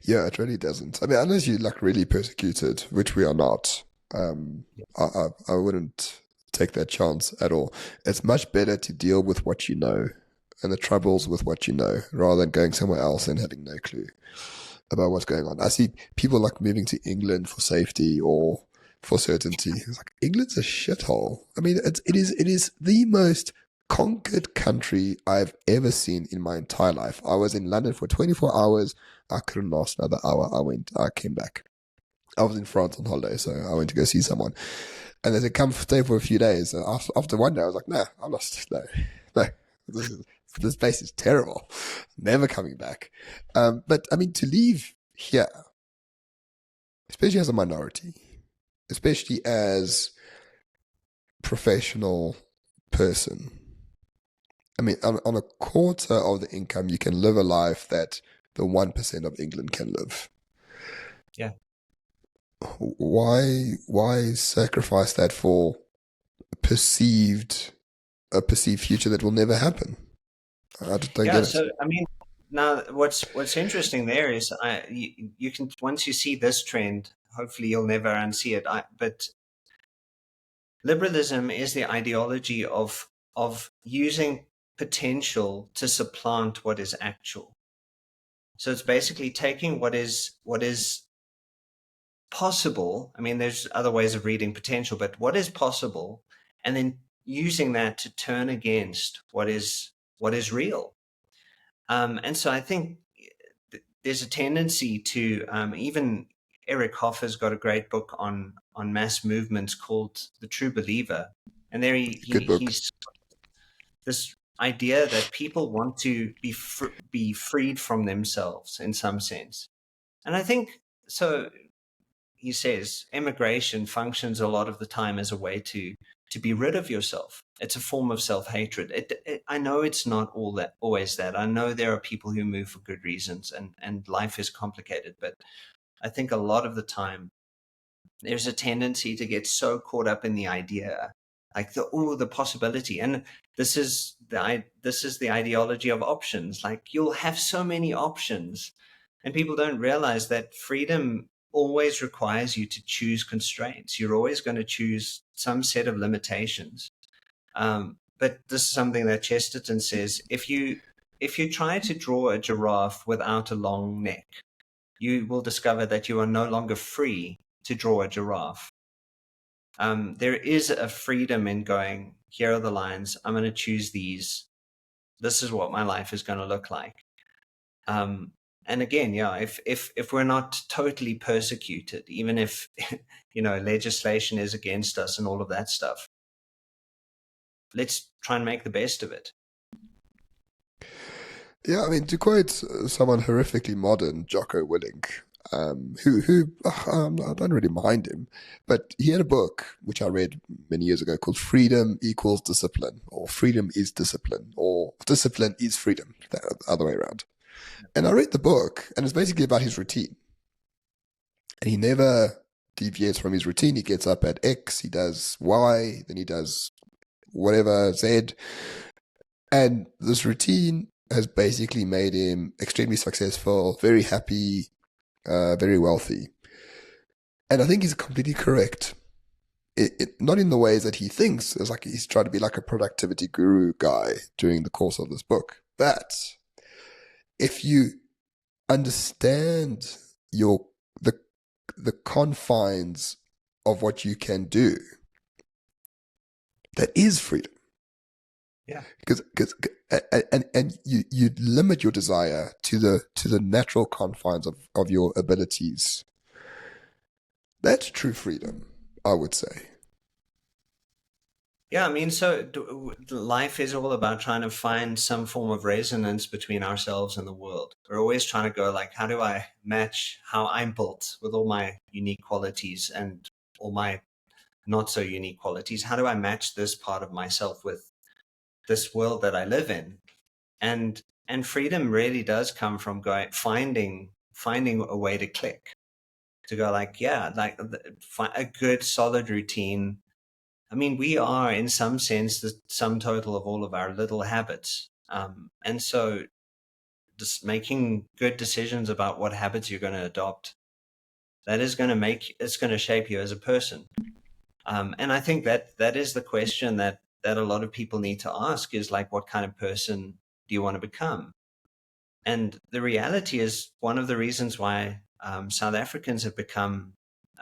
Yeah, it really doesn't. I mean, unless you're like really persecuted, which we are not. Um, I wouldn't take that chance at all. It's much better to deal with what you know and the troubles with what you know, rather than going somewhere else and having no clue about what's going on. I see people like moving to England for safety or for certainty. It's like England's a shithole. I mean, it is the most conquered country I've ever seen in my entire life. I was in London for 24 hours. I couldn't last another hour. I came back. I was in France on holiday, so I went to go see someone. And they said, come stay for a few days. And after one day, I was like, nah, I'm lost. No, no. This place is terrible. Never coming back. But I mean, to leave here, especially as a minority, especially as professional person, I mean, on a quarter of the income, you can live a life that the 1% of England can live. Yeah. Why sacrifice that for a perceived future that will never happen? I just don't Yeah. get it. So, I mean, now what's interesting there is you can, once you see this trend, hopefully you'll never unsee it. But liberalism is the ideology of using potential to supplant what is actual. So it's basically taking what is possible. I mean, there's other ways of reading potential, but what is possible, and then using that to turn against what is real. And so I think there's a tendency to even Eric Hoffer's got a great book on mass movements called The True Believer, and there Good book. he's this idea that people want to be freed from themselves in some sense, and I think so. He says emigration functions a lot of the time as a way to be rid of yourself. It's a form of self-hatred. I know it's not always that. I know there are people who move for good reasons, and life is complicated. But I think a lot of the time there's a tendency to get so caught up in the idea, like the possibility. And this is the ideology of options. Like, you'll have so many options, and people don't realize that freedom always requires you to choose constraints. You're always going to choose some set of limitations. But this is something that Chesterton says: if you try to draw a giraffe without a long neck, you will discover that you are no longer free to draw a giraffe. There is a freedom in going, here are the lines, I'm going to choose these. This is what my life is going to look like. And again, yeah, if we're not totally persecuted, even if legislation is against us and all of that stuff, let's try and make the best of it. Yeah, I mean, to quote someone horrifically modern, Jocko Willink, who I don't really mind him, but he had a book which I read many years ago called "Freedom Equals Discipline," or "Freedom is Discipline," or "Discipline is Freedom," the other way around. And I read the book, and it's basically about his routine, and he never deviates from his routine. He gets up at X, he does Y, then he does whatever Z, and this routine has basically made him extremely successful, very happy, very wealthy. And I think he's completely correct. Not in the ways that he thinks. It's like he's trying to be like a productivity guru guy during the course of this book. But if you understand the the confines of what you can do, that is freedom. Yeah. Because and you limit your desire to the natural confines of your abilities. That's true freedom, I would say. Yeah, I mean, so life is all about trying to find some form of resonance between ourselves and the world. We're always trying to go like, how do I match how I'm built with all my unique qualities and all my not so unique qualities? How do I match this part of myself with this world that I live in? And freedom really does come from finding a way to click, to go like, yeah, like a good solid routine. I mean, we are in some sense the sum total of all of our little habits. And so just making good decisions about what habits you're going to adopt, it's going to shape you as a person. And I think that is the question that a lot of people need to ask, is like, what kind of person do you want to become? And the reality is, one of the reasons why South Africans have become,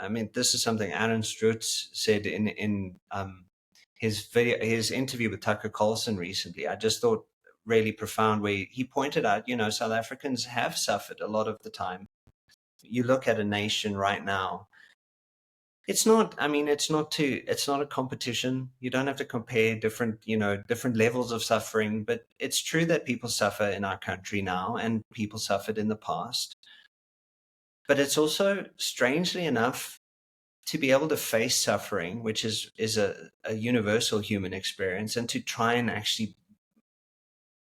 I mean, this is something Aaron Strutz said in his interview with Tucker Carlson recently. I just thought really profound, where he pointed out, South Africans have suffered a lot of the time. You look at a nation right now, it's not, I mean, it's not a competition. You don't have to compare different levels of suffering, but it's true that people suffer in our country now, and people suffered in the past. But it's also, strangely enough, to be able to face suffering, which is a universal human experience, and to try and actually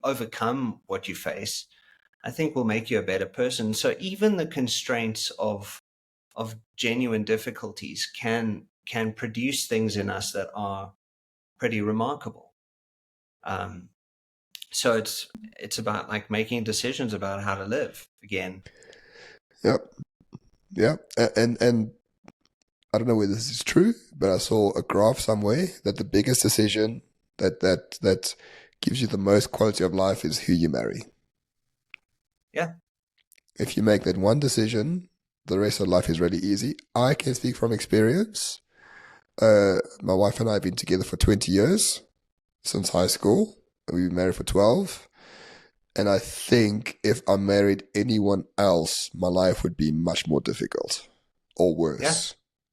overcome what you face, I think will make you a better person. So even the constraints of genuine difficulties can produce things in us that are pretty remarkable. So it's about like making decisions about how to live again. Yep. Yeah. And I don't know whether this is true, but I saw a graph somewhere that the biggest decision that gives you the most quality of life is who you marry. Yeah. If you make that one decision, the rest of life is really easy. I can speak from experience. My wife and I have been together for 20 years, since high school. We've been married for 12. And I think if I married anyone else, my life would be much more difficult or worse. Yeah.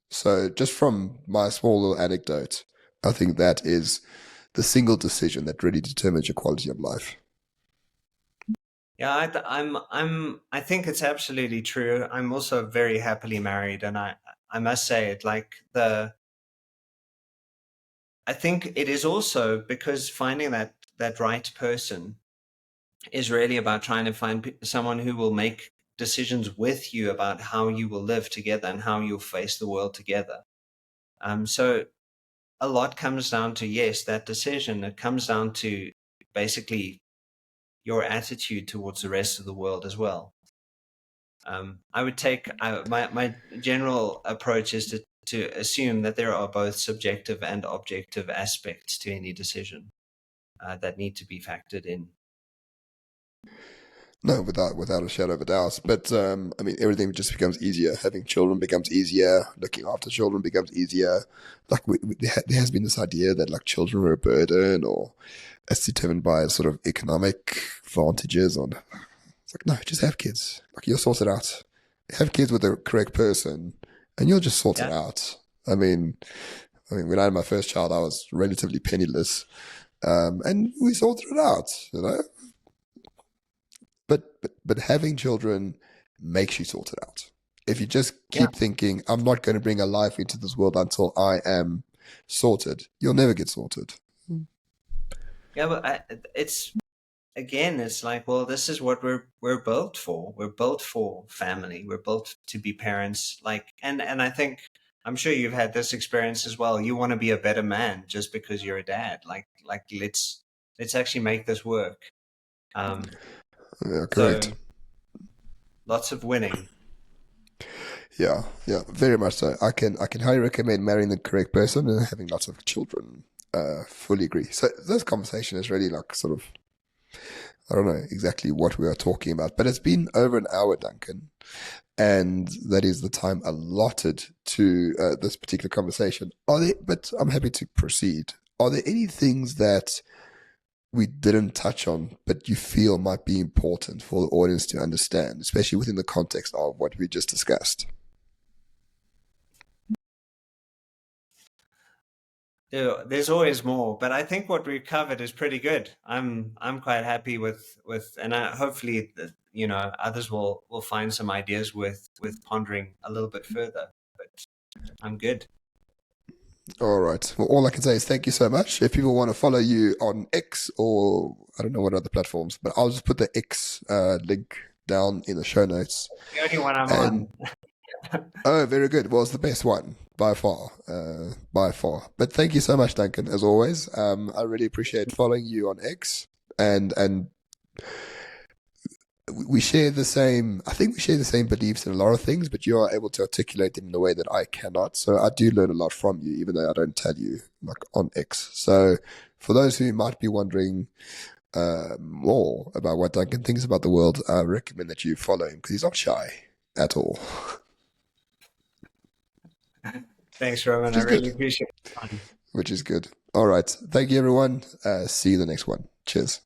So just from my small little anecdote, I think that is the single decision that really determines your quality of life. Yeah, I think it's absolutely true. I'm also very happily married, and I must say it, like I think it is also because finding that right person is really about trying to find someone who will make decisions with you about how you will live together and how you'll face the world together. So a lot comes down to, yes, that decision. It comes down to basically your attitude towards the rest of the world as well. I would take my general approach is to assume that there are both subjective and objective aspects to any decision that need to be factored in. No, without a shadow of a doubt. But I mean, everything just becomes easier. Having children becomes easier. Looking after children becomes easier. Like there has been this idea that like children are a burden, or it's determined by sort of economic advantages on It's like, no, just have kids. Like, you'll sort it out. Have kids with the correct person, and you'll just sort it out. I mean, when I had my first child, I was relatively penniless, and we sorted it out, you know. But having children makes you sort it out. If you just keep thinking, I'm not going to bring a life into this world until I am sorted, you'll never get sorted. Yeah, but it's like, well, this is what we're built for. We're built for family. We're built to be parents. Like, and I think, I'm sure you've had this experience as well. You want to be a better man just because you're a dad. Like let's actually make this work. Yeah, correct. So lots of winning. Yeah, very much so. I can highly recommend marrying the correct person and having lots of children. Fully agree. So this conversation is really like sort of, I don't know exactly what we are talking about, but it's been over an hour, Duncan, and that is the time allotted to this particular conversation. But I'm happy to proceed. Are there any things that we didn't touch on, but you feel might be important for the audience to understand, especially within the context of what we just discussed? There's always more, but I think what we've covered is pretty good. I'm quite happy with, and hopefully, others will find some ideas with pondering a little bit further. But I'm good. All right. Well, all I can say is thank you so much. If people want to follow you on X, or I don't know what other platforms, but I'll just put the X link down in the show notes. The only one I'm on. Oh, very good. Well, it's the best one by far, But thank you so much, Duncan, as always. I really appreciate following you on X, and we share the same. I think we share the same beliefs in a lot of things, but you are able to articulate them in a way that I cannot. So I do learn a lot from you, even though I don't tell you like on X. So for those who might be wondering more about what Duncan thinks about the world, I recommend that you follow him because he's not shy at all. Thanks, Roman. I really appreciate it. Which is good. All right. Thank you, everyone. See you in the next one. Cheers.